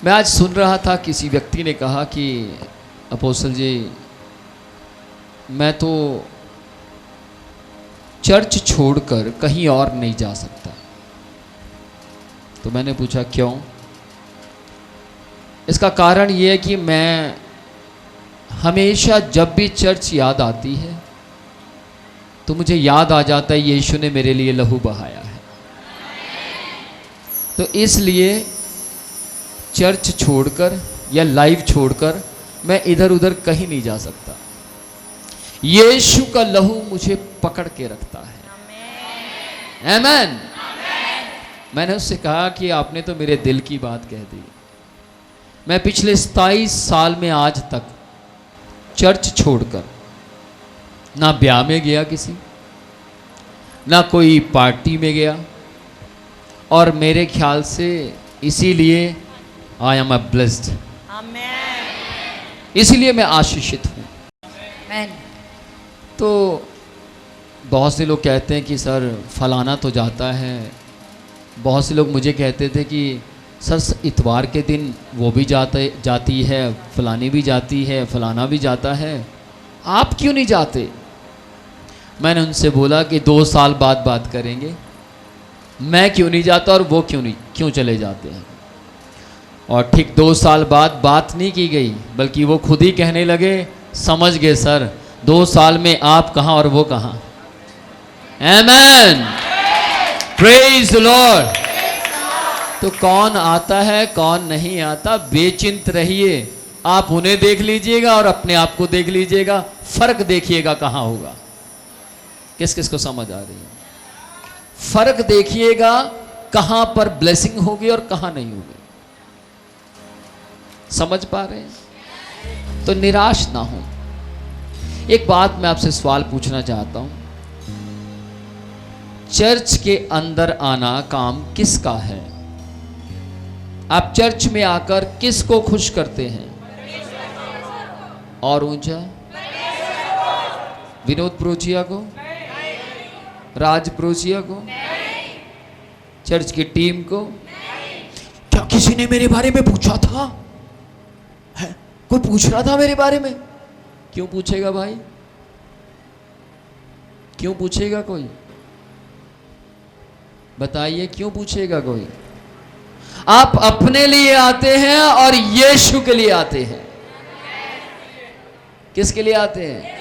मैं आज सुन रहा था, किसी व्यक्ति ने कहा कि अपोस्टल जी, मैं तो चर्च छोड़कर कहीं और नहीं जा सकता। तो मैंने पूछा क्यों? इसका कारण ये है कि मैं हमेशा जब भी चर्च याद आती है तो मुझे याद आ जाता है यीशु ने मेरे लिए लहू बहाया है। तो इसलिए चर्च छोड़कर या लाइव छोड़कर मैं इधर उधर कहीं नहीं जा सकता। यीशु का लहू मुझे पकड़ के रखता है। आमेन। मैंने उससे कहा कि आपने तो मेरे दिल की बात कह दी। मैं पिछले 27 साल में आज तक चर्च छोड़कर ना ब्याह में गया किसी, ना कोई पार्टी में गया, और मेरे ख्याल से इसीलिए आई एम ब्लेस्ड, इसीलिए मैं आशीषित हूँ। तो बहुत से लोग कहते हैं कि सर फलाना तो जाता है। बहुत से लोग मुझे कहते थे कि सर इतवार के दिन वो भी जाती है, फलानी भी जाती है, फलाना भी जाता है, आप क्यों नहीं जाते? मैंने उनसे बोला कि 2 साल बाद बात करेंगे, मैं क्यों नहीं जाता और वो क्यों चले जाते हैं। और ठीक 2 साल बाद बात नहीं की गई, बल्कि वो खुद ही कहने लगे, समझ गए सर 2 साल में आप कहाँ और वो कहाँ। आमेन, प्रेज द लॉर्ड। तो कौन आता है कौन नहीं आता, बेचिंत रहिए। आप उन्हें देख लीजिएगा और अपने आप को देख लीजिएगा, फर्क देखिएगा कहाँ होगा। किस किस को समझ आ रही है? फर्क देखिएगा कहाँ पर ब्लेसिंग होगी और कहाँ नहीं होगी। समझ पा रहे हैं? तो निराश ना हो। एक बात मैं आपसे सवाल पूछना चाहता हूं, चर्च के अंदर आना काम किसका है? आप चर्च में आकर किसको खुश करते हैं? और ऊंचा विनोद प्रोचिया को, राज प्रोचिया को, चर्च की टीम को? क्या किसी ने मेरे बारे में पूछा था? है? कोई पूछ रहा था मेरे बारे में? क्यों पूछेगा भाई? क्यों पूछेगा कोई? बताइए, क्यों पूछेगा कोई? आप अपने लिए आते हैं और यीशु के लिए आते हैं। किसके लिए आते हैं?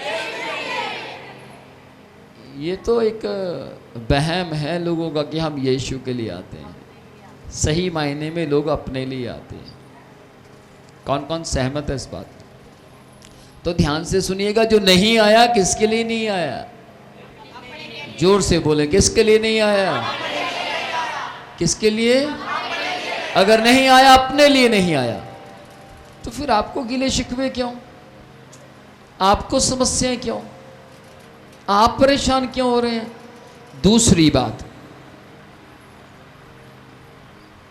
ये तो एक वहम है लोगों का कि हम यीशु के लिए आते हैं। सही मायने में लोग अपने लिए आते हैं। कौन कौन सहमत है इस बात? तो ध्यान से सुनिएगा, जो नहीं आया किसके लिए नहीं आया? जोर से बोले, किसके लिए नहीं आया? किसके लिए? अगर नहीं आया, अपने लिए नहीं आया, तो फिर आपको गिले शिकवे क्यों? आपको समस्याएं क्यों? आप परेशान क्यों हो रहे हैं? दूसरी बात,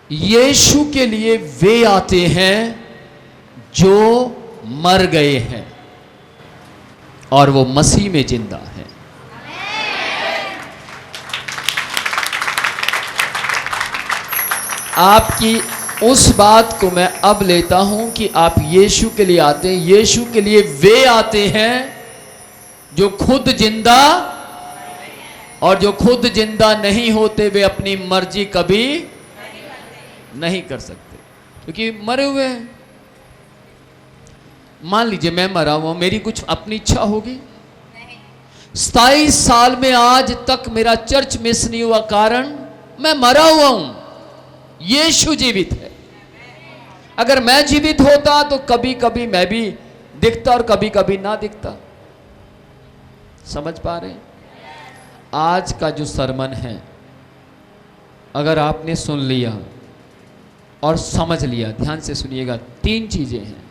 यीशु के लिए वे आते हैं जो मर गए हैं और वो मसीह में जिंदा है। आपकी उस बात को मैं अब लेता हूं कि आप यीशु के लिए आते हैं। यीशु के लिए वे आते हैं जो खुद जिंदा, और जो खुद जिंदा नहीं होते वे अपनी मर्जी कभी नहीं कर सकते, क्योंकि मरे हुए हैं। मान लीजिए मैं मरा हुआ, मेरी कुछ अपनी इच्छा होगी? 27 साल में आज तक मेरा चर्च मिस नहीं हुआ, कारण मैं मरा हुआ हूं। यीशु जीवित है। अगर मैं जीवित होता तो कभी कभी मैं भी दिखता और कभी कभी ना दिखता। समझ पा रहे हैं? आज का जो सरमन है, अगर आपने सुन लिया और समझ लिया, ध्यान से सुनिएगा, 3 चीजें हैं: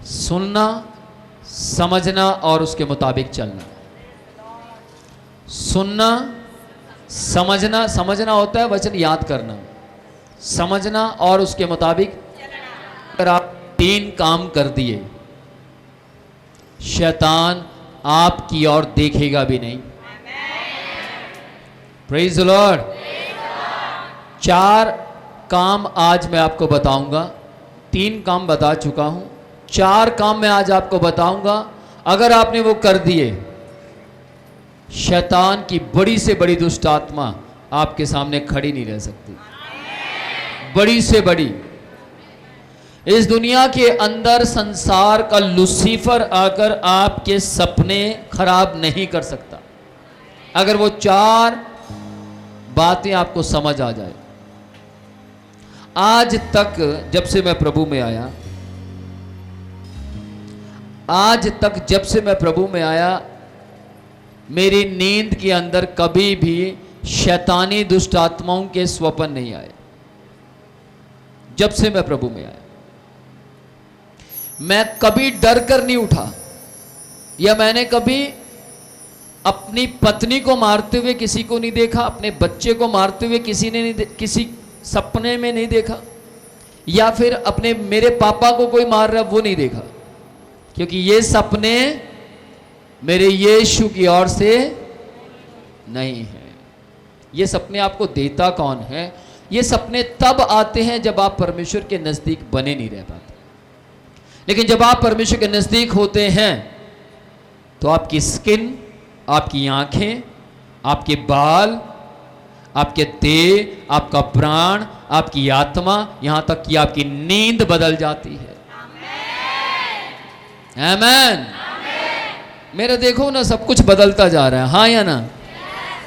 सुनना, समझना और उसके मुताबिक चलना। सुनना, समझना, समझना होता है वचन याद करना, समझना और उसके मुताबिक। अगर आप 3 काम कर दिए, शैतान आपकी ओर देखेगा भी नहीं। Praise the Lord. 4 काम आज मैं आपको बताऊंगा, 3 काम बता चुका हूं, 4 काम मैं आज आपको बताऊंगा। अगर आपने वो कर दिए, शैतान की बड़ी से बड़ी दुष्ट आत्मा आपके सामने खड़ी नहीं रह सकती। बड़ी से बड़ी इस दुनिया के अंदर संसार का लूसीफर आकर आपके सपने खराब नहीं कर सकता, अगर वो 4 बातें आपको समझ आ जाए। आज तक जब से मैं प्रभु में आया, आज तक जब से मैं प्रभु में आया, मेरी नींद के अंदर कभी भी शैतानी दुष्ट आत्माओं के स्वप्न नहीं आए। जब से मैं प्रभु में आया, मैं कभी डर कर नहीं उठा, या मैंने कभी अपनी पत्नी को मारते हुए किसी को नहीं देखा, अपने बच्चे को मारते हुए किसी ने नहीं किसी सपने में नहीं देखा, या फिर अपने मेरे पापा को कोई मार रहा वो नहीं देखा, क्योंकि ये सपने मेरे यीशु की ओर से नहीं है। ये सपने आपको देता कौन है? ये सपने तब आते हैं जब आप परमेश्वर के नजदीक बने नहीं रह पाते। लेकिन जब आप परमेश्वर के नजदीक होते हैं तो आपकी स्किन, आपकी आंखें, आपके बाल, आपके देह, आपका प्राण, आपकी आत्मा, यहां तक कि आपकी नींद बदल जाती है। आमेन। मेरा देखो ना, सब कुछ बदलता जा रहा है, हाँ या ना?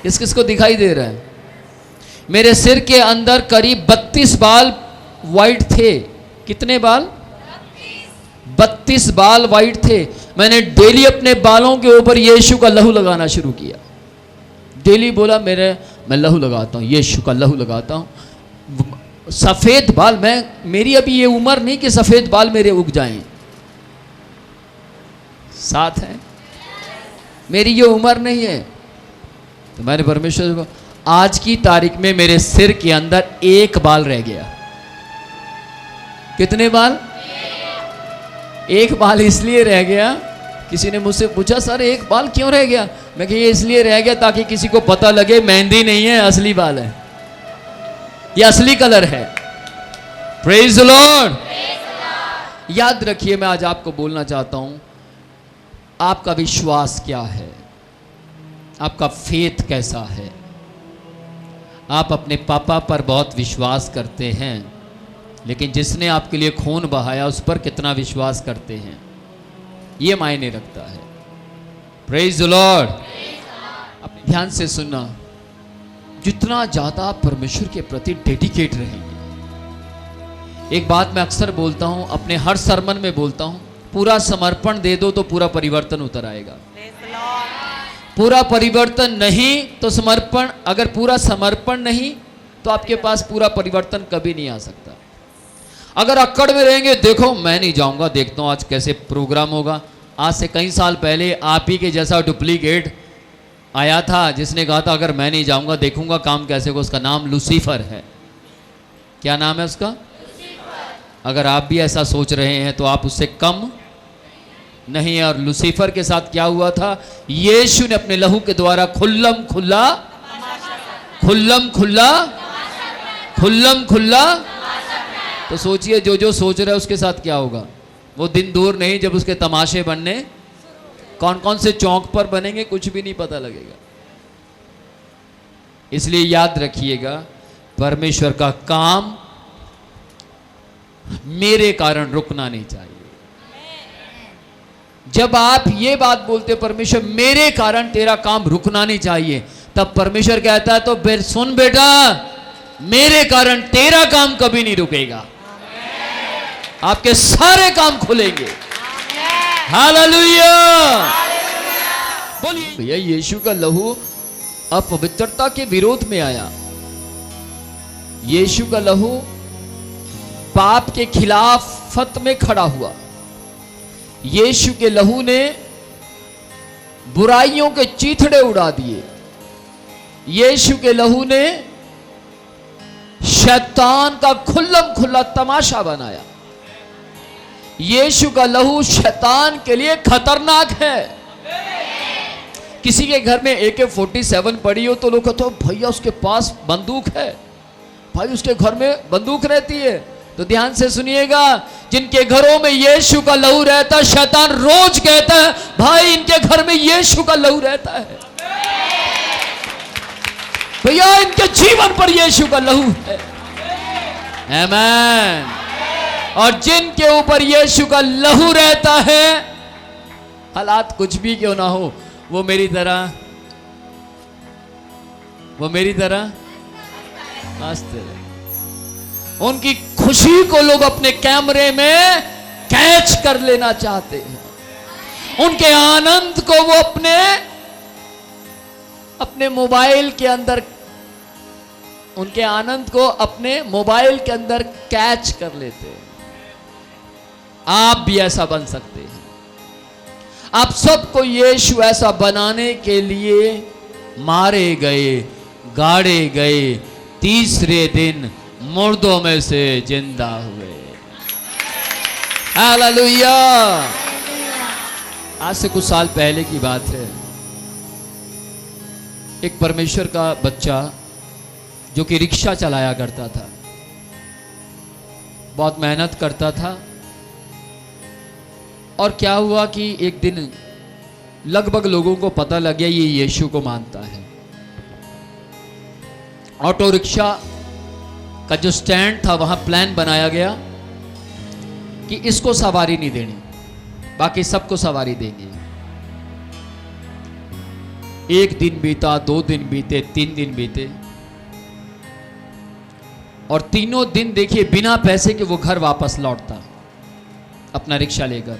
किस किस को दिखाई दे रहा है? मेरे सिर के अंदर करीब 32 बाल वाइट थे। कितने बाल? 32 बाल वाइट थे। मैंने डेली अपने बालों के ऊपर यीशु का लहू लगाना शुरू किया। डेली बोला मैं लहू लगाता हूँ, यीशु का लहू लगाता हूँ। सफ़ेद बाल, मेरी अभी ये उम्र नहीं कि सफ़ेद बाल मेरे उग जाएं। साथ है, मेरी ये उम्र नहीं है। तो मैंने परमेश्वर को, आज की तारीख में मेरे सिर के अंदर 1 बाल रह गया। कितने बाल? 1 बाल इसलिए रह गया, किसी ने मुझसे पूछा सर 1 बाल क्यों रह गया? मैं कहा ये इसलिए रह गया ताकि किसी को पता लगे मेहंदी नहीं है, असली बाल है, ये असली कलर है। Praise the Lord. याद रखिए, मैं आज आपको बोलना चाहता हूं, आपका विश्वास क्या है? आपका फेथ कैसा है? आप अपने पापा पर बहुत विश्वास करते हैं, लेकिन जिसने आपके लिए खून बहाया उस पर कितना विश्वास करते हैं, ये मायने रखता है। Praise the Lord. अपने ध्यान से सुनना, जितना ज़्यादा आप परमेश्वर के प्रति डेडिकेट रहेंगे। एक बात मैं अक्सर बोलता हूं, अपने हर सरमन में बोलता हूं, पूरा समर्पण दे दो तो पूरा परिवर्तन उतर आएगा। पूरा परिवर्तन नहीं तो समर्पण, अगर पूरा समर्पण नहीं तो आपके पास पूरा परिवर्तन कभी नहीं आ सकता। अगर अक्कड़ में रहेंगे, देखो मैं नहीं जाऊंगा, देखता हूं आज कैसे प्रोग्राम होगा। आज से कई साल पहले आप ही के जैसा डुप्लीकेट आया था जिसने कहा था अगर मैं नहीं जाऊंगा देखूंगा काम कैसे होगा। उसका नाम लूसीफर है। क्या नाम है उसका? अगर आप भी ऐसा सोच रहे हैं तो आप उससे कम नहीं है। और लूसीफर के साथ क्या हुआ था? यीशु ने अपने लहू के द्वारा खुल्लम खुल्ला। तो सोचिए, जो जो सोच रहा है उसके साथ क्या होगा। वो दिन दूर नहीं जब उसके तमाशे बनने, कौन कौन से चौक पर बनेंगे कुछ भी नहीं पता लगेगा। इसलिए याद रखिएगा, परमेश्वर का काम मेरे कारण रुकना नहीं चाहिए। जब आप ये बात बोलते परमेश्वर मेरे कारण तेरा काम रुकना नहीं चाहिए, तब परमेश्वर कहता है तो फिर सुन बेटा, मेरे कारण तेरा काम कभी नहीं रुकेगा। आपके सारे काम खुलेंगे। हालेलुया। बोलिए भैया, यीशु का लहू अपवित्रता के विरोध में आया। यीशु का लहू पाप के खिलाफत में खड़ा हुआ। यीशु के लहू ने बुराइयों के चीथड़े उड़ा दिए। यीशु के लहू ने शैतान का खुल्लम खुल्ला तमाशा बनाया। यीशु का लहू शैतान के लिए खतरनाक है। किसी के घर में AK-47 पड़ी हो तो लोग कहते हो भैया उसके पास बंदूक है, भाई उसके घर में बंदूक रहती है। तो ध्यान से सुनिएगा, जिनके घरों में यीशु का लहू रहता है, शैतान रोज कहता है भाई इनके घर में यीशु का लहू रहता है, भैया इनके जीवन पर यीशु का लहू है। आमीन। और जिनके ऊपर यीशु का लहू रहता है, हालात कुछ भी क्यों ना हो, वो मेरी तरह मस्त है। उनकी खुशी को लोग अपने कैमरे में कैच कर लेना चाहते हैं। उनके आनंद को वो अपने मोबाइल के अंदर, उनके आनंद को अपने मोबाइल के अंदर कैच कर लेते हैं। आप भी ऐसा बन सकते हैं। आप सबको यीशु ऐसा बनाने के लिए मारे गए, गाड़े गए, तीसरे दिन मुर्दों में से जिंदा हुए। हालेलुया। आज से कुछ साल पहले की बात है। एक परमेश्वर का बच्चा जो कि रिक्शा चलाया करता था, बहुत मेहनत करता था, और क्या हुआ कि एक दिन लगभग लोगों को पता लग गया ये यीशु को मानता है। ऑटो रिक्शा का जो स्टैंड था वहां प्लान बनाया गया कि इसको सवारी नहीं देनी, बाकी सबको सवारी देंगे। एक दिन बीता, 2 दिन बीते, 3 दिन बीते, और तीनों दिन देखिए बिना पैसे के वो घर वापस लौटता अपना रिक्शा लेकर।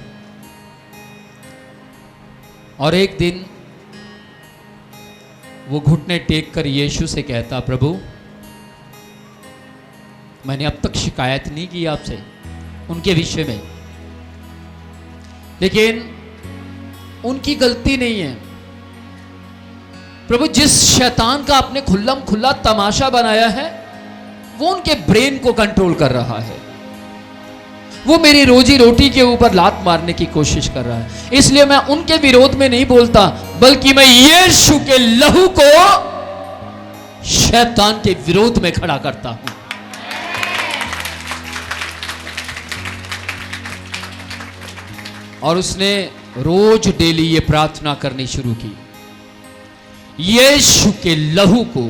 और एक दिन वो घुटने टेक कर यीशु से कहता, प्रभु मैंने अब तक शिकायत नहीं की आपसे उनके विषय में, लेकिन उनकी गलती नहीं है प्रभु। जिस शैतान का आपने खुल्लम खुल्ला तमाशा बनाया है, वो उनके ब्रेन को कंट्रोल कर रहा है। वो मेरी रोजी रोटी के ऊपर लात मारने की कोशिश कर रहा है। इसलिए मैं उनके विरोध में नहीं बोलता, बल्कि मैं यीशु के लहू को शैतान के विरोध में खड़ा करता हूं। और उसने रोज डेली ये प्रार्थना करनी शुरू की, यीशु के लहू को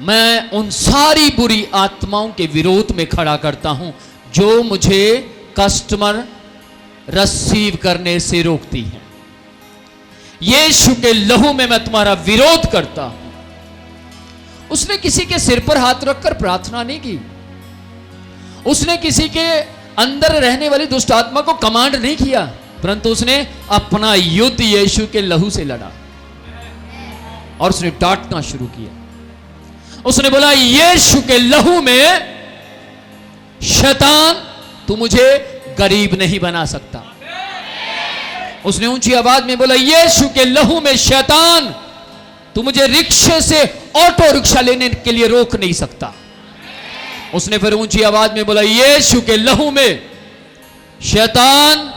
मैं उन सारी बुरी आत्माओं के विरोध में खड़ा करता हूं जो मुझे कस्टमर रिसीव करने से रोकती हैं। यीशु के लहू में मैं तुम्हारा विरोध करता हूं। उसने किसी के सिर पर हाथ रखकर प्रार्थना नहीं की। उसने किसी के अंदर रहने वाली दुष्ट आत्मा को कमांड नहीं किया, परंतु उसने अपना युद्ध यीशु के लहू से लड़ा और उसने डांटना शुरू किया। उसने बोला, यीशु के लहू में शैतान तू मुझे गरीब नहीं बना सकता। उसने ऊंची आवाज में बोला, यीशु के लहू में शैतान तू मुझे रिक्शे से ऑटो रिक्शा लेने के लिए रोक नहीं सकता। उसने फिर ऊंची आवाज में बोला, यीशु के लहू में शैतान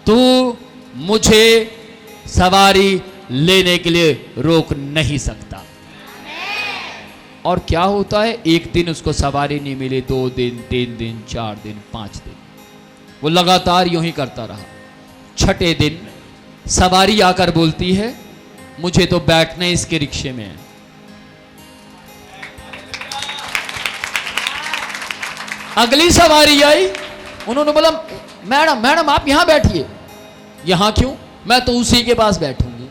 तू मुझे सवारी लेने के लिए रोक नहीं सकता। और क्या होता है, एक दिन उसको सवारी नहीं मिली, 2 दिन, 3 दिन, 4 दिन, 5 दिन, वो लगातार यूं ही करता रहा। छठे दिन सवारी आकर बोलती है, मुझे तो बैठना इसके रिक्शे में है। अगली सवारी आई, उन्होंने बोला, मैडम मैडम आप यहां बैठिए। यहां क्यों? मैं तो उसी के पास बैठूंगी।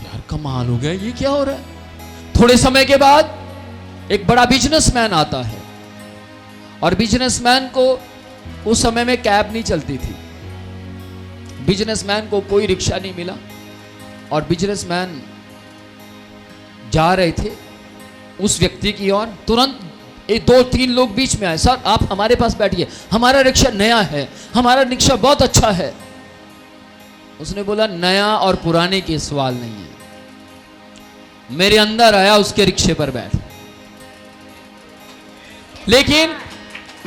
यार कमाल हो गया, ये क्या हो रहा है। थोड़े समय के बाद एक बड़ा बिजनेसमैन आता है, और बिजनेसमैन को उस समय में कैब नहीं चलती थी। बिजनेसमैन को कोई रिक्शा नहीं मिला, और बिजनेसमैन जा रहे थे उस व्यक्ति की ओर। तुरंत 2-3 लोग बीच में आए, सर आप हमारे पास बैठिए, हमारा रिक्शा नया है, हमारा रिक्शा बहुत अच्छा है। उसने बोला, नया और पुराने के सवाल नहीं है, मेरे अंदर आया उसके रिक्शे पर बैठ। लेकिन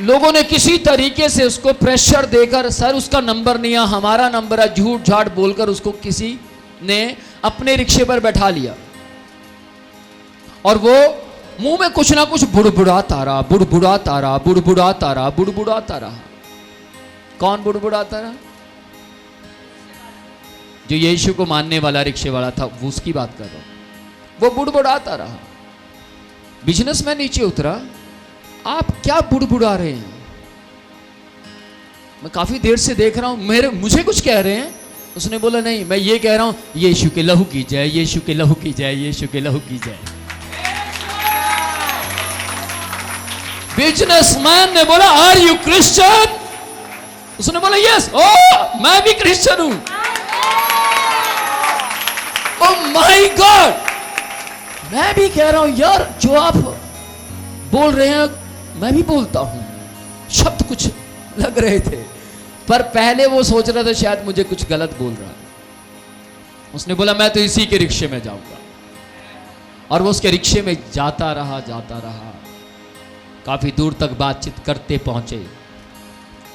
लोगों ने किसी तरीके से उसको प्रेशर देकर, सर उसका नंबर नहीं है, हमारा नंबर है, झूठ झाट बोलकर उसको किसी ने अपने रिक्शे पर बैठा लिया। और वो मुंह में कुछ ना कुछ बुड़बुड़ाता रहा, बुड़बुड़ाता रहा, बुड़बुड़ाता रहा, बुड़बुड़ाता रहा। कौन बुड़बुड़ाता रहा? जो यीशु को मानने वाला रिक्शे वाला था, वो उसकी बात कर रहा हूं। वो बुड़बुड़ाता रहा। बिजनेसमैन नीचे उतरा, आप क्या बुड़बुड़ा रहे हैं? मैं काफी देर से देख रहा हूं, मुझे कुछ कह रहे हैं। उसने बोला नहीं, मैं ये कह रहा हूं, यीशु के लहू की जय, यीशु के लहू की जय, यीशु के लहू की जय। बिजनेसमैन ने बोला आर यू क्रिश्चियन? उसने बोला यस। ओ मैं भी क्रिश्चियन हूं। ओ माय गॉड, मैं भी कह रहा हूं यार, जो आप बोल रहे हैं मैं भी बोलता हूं। शब्द कुछ लग रहे थे, पर पहले वो सोच रहा था शायद मुझे कुछ गलत बोल रहा है। उसने बोला मैं तो इसी के रिक्शे में जाऊंगा, और वो उसके रिक्शे में जाता रहा, जाता रहा। काफी दूर तक बातचीत करते पहुंचे।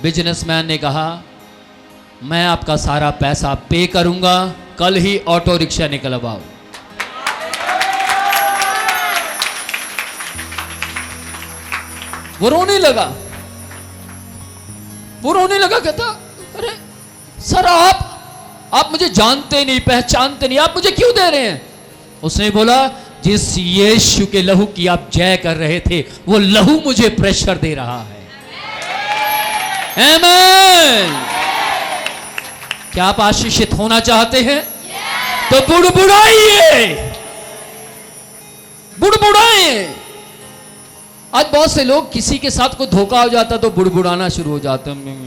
बिजनेसमैन ने कहा मैं आपका सारा पैसा पे करूंगा, कल ही ऑटो रिक्शा निकलवाओ। वो रोने लगा, वो रोने लगा, कहता अरे सर आप मुझे जानते नहीं, पहचानते नहीं, आप मुझे क्यों दे रहे हैं? उसने बोला जिस यीशु के लहू की आप जय कर रहे थे, वो लहू मुझे प्रेशर दे रहा है। आमीन। क्या आप आशीषित होना चाहते हैं? तो बुड़बुड़ाइए, बुड़बुड़ाइए। आज बहुत से लोग, किसी के साथ कोई धोखा हो जाता तो बुड़बुड़ाना शुरू हो जाते हैं।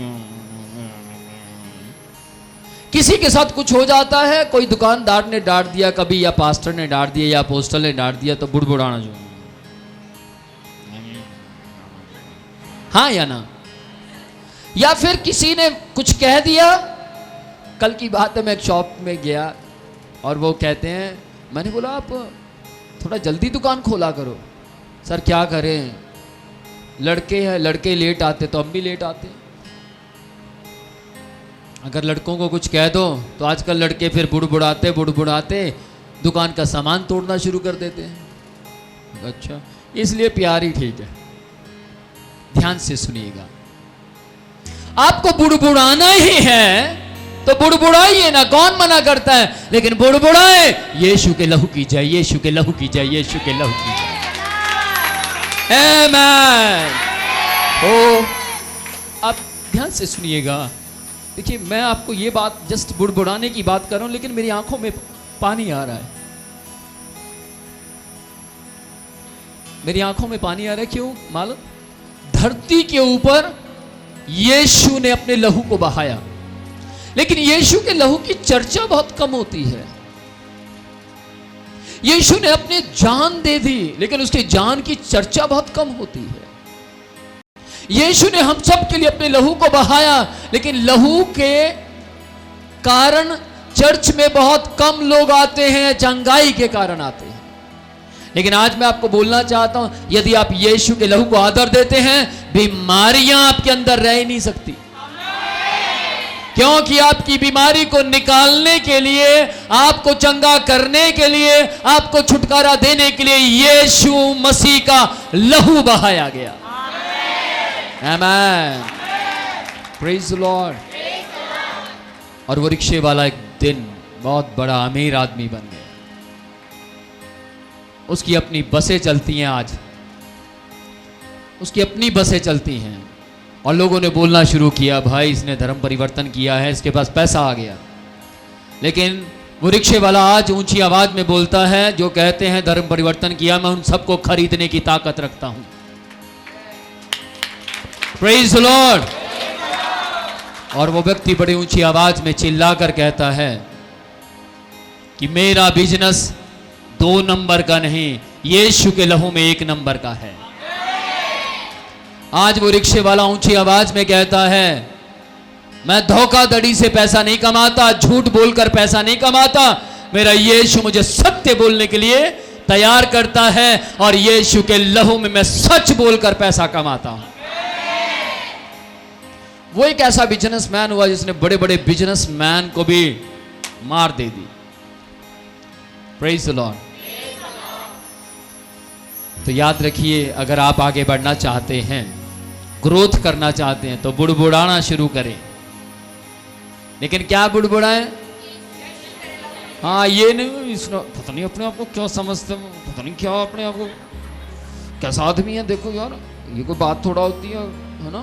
किसी के साथ कुछ हो जाता है, कोई दुकानदार ने डांट दिया कभी, या पास्टर ने डांट दिया, या अपोस्टल ने डांट दिया, तो बुड़बुड़ाना शुरू। हाँ या ना? या फिर किसी ने कुछ कह दिया। कल की बात है, मैं एक शॉप में गया और वो कहते हैं, मैंने बोला आप थोड़ा जल्दी दुकान खोला करो। सर क्या करें, लड़के हैं, लड़के लेट आते तो हम भी लेट आते। अगर लड़कों को कुछ कह दो तो आजकल लड़के फिर बुड़बुड़ाते बुड़बुड़ाते दुकान का सामान तोड़ना शुरू कर देते हैं। अच्छा, इसलिए प्यार ही ठीक है। ध्यान से सुनिएगा, आपको बुड़बुड़ाना ही है तो बुड़बुड़ाइए ना, कौन मना करता है, लेकिन बुड़बुड़ाए यीशु के लहू की जय, यीशु के लहू की जय, यीशु के लहू की जय। आमीन। ओ अब ध्यान से सुनिएगा। देखिए, मैं आपको ये बात जस्ट बुड़बुड़ाने की बात कर रहा हूं, लेकिन मेरी आंखों में पानी आ रहा है, मेरी आंखों में पानी आ रहा है। क्यों मालूम? धरती के ऊपर यीशु ने अपने लहू को बहाया, लेकिन यीशु के लहू की चर्चा बहुत कम होती है। यीशु ने अपनी जान दे दी, लेकिन उसकी जान की चर्चा बहुत कम होती है। यीशु ने हम सब के लिए अपने लहू को बहाया, लेकिन लहू के कारण चर्च में बहुत कम लोग आते हैं, चंगाई के कारण आते हैं। लेकिन आज मैं आपको बोलना चाहता हूं, यदि आप यीशु के लहू को आदर देते हैं, बीमारियां आपके अंदर रह नहीं सकती, क्योंकि आपकी बीमारी को निकालने के लिए, आपको चंगा करने के लिए, आपको छुटकारा देने के लिए यीशु मसीह का लहू बहाया गया। आमीन। Praise the Lord. और वो रिक्शे वाला एक दिन बहुत बड़ा अमीर आदमी बन गया। उसकी अपनी बसें चलती हैं, आज उसकी अपनी बसें चलती हैं, और लोगों ने बोलना शुरू किया भाई इसने धर्म परिवर्तन किया है, इसके पास पैसा आ गया। लेकिन वो रिक्शे वाला आज ऊंची आवाज में बोलता है, जो कहते हैं धर्म परिवर्तन किया, मैं उन सबको खरीदने की ताकत रखता हूं। Praise the Lord. और वो व्यक्ति बड़ी ऊंची आवाज में चिल्लाकर कहता है कि मेरा बिजनेस 2 नंबर का नहीं, यीशु के लहू में 1 नंबर का है। आज वो रिक्शे वाला ऊंची आवाज में कहता है, मैं धोखाधड़ी से पैसा नहीं कमाता, झूठ बोलकर पैसा नहीं कमाता, मेरा यीशु मुझे सत्य बोलने के लिए तैयार करता है, और यीशु के लहू में मैं सच बोलकर पैसा कमाता हूं। वो एक ऐसा बिजनेसमैन हुआ जिसने बड़े बड़े बिजनेसमैन को भी मार दे दी। Praise the Lord. तो याद रखिए, अगर आप आगे बढ़ना चाहते हैं, ग्रोथ करना चाहते हैं, तो बुड़बुड़ाना शुरू करें। लेकिन क्या बुड़बुड़ाएं? हाँ, ये नहीं इसने पता नहीं अपने आप को क्या समझते हैं, पता नहीं क्या अपने आप को कैसा आदमी है, देखो यार ये कोई बात थोड़ा होती है ना,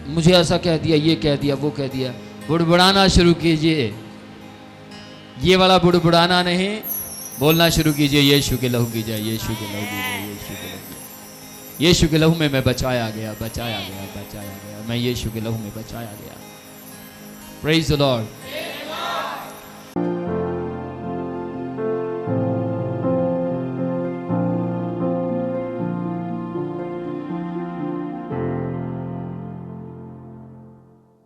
मुझे ऐसा कह दिया, ये कह दिया, वो कह दिया। बुड़बुड़ाना शुरू कीजिए, ये वाला बुड़बुड़ाना नहीं, बोलना शुरू कीजिए, यीशु के लहू की जय, यीशु के लहू की जय, यीशु के लहू की जय। यीशु के लहू में मैं बचाया गया, बचाया गया, बचाया गया, मैं यीशु के लहू में बचाया गया। Praise the Lord.